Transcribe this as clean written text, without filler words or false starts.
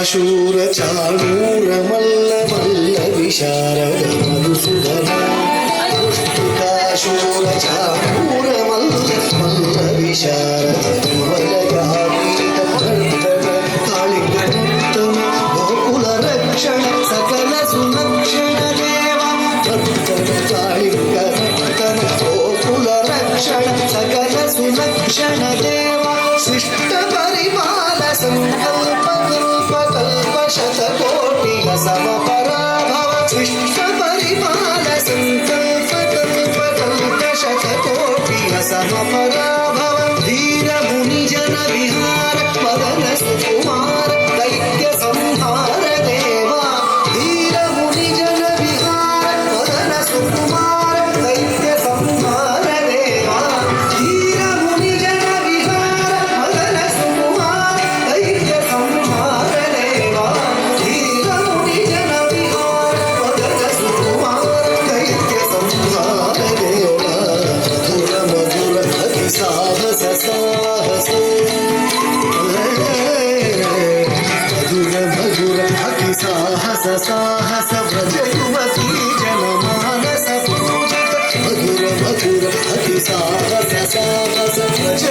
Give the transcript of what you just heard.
शूर चाणूर मल्ल मल्ल विशारद मधुसूदन शूर चाणूर मल्ल मल्ल विशारद वलयातीत वर्तन कालिकमुत्तम गोकुल रक्षण सकल सुलक्षण देवा वर्तन कालिकमुत्तम गोकुल रक्षण सकल सुलक्षण देवा शिष्ट परिपाल संकल्प शतकोटि समपराभव शिष्ट परिपाल संकल्प कल्प शतकोटि समपराभव धीर मुनि जन विहार मदन सुकुमार दैत्य संहार देवा धीर मुनि जन विहार मदन सुकुमार दैत्य संहार देवा धीर मुनि जन विहार मदन सुकुमार दैत्य संहार देवा साहस साहस मधुर मधुर अति साहस साहस व्रज युवती जनमानस पूजित मधुर मधुर अति साहस साहस व्रज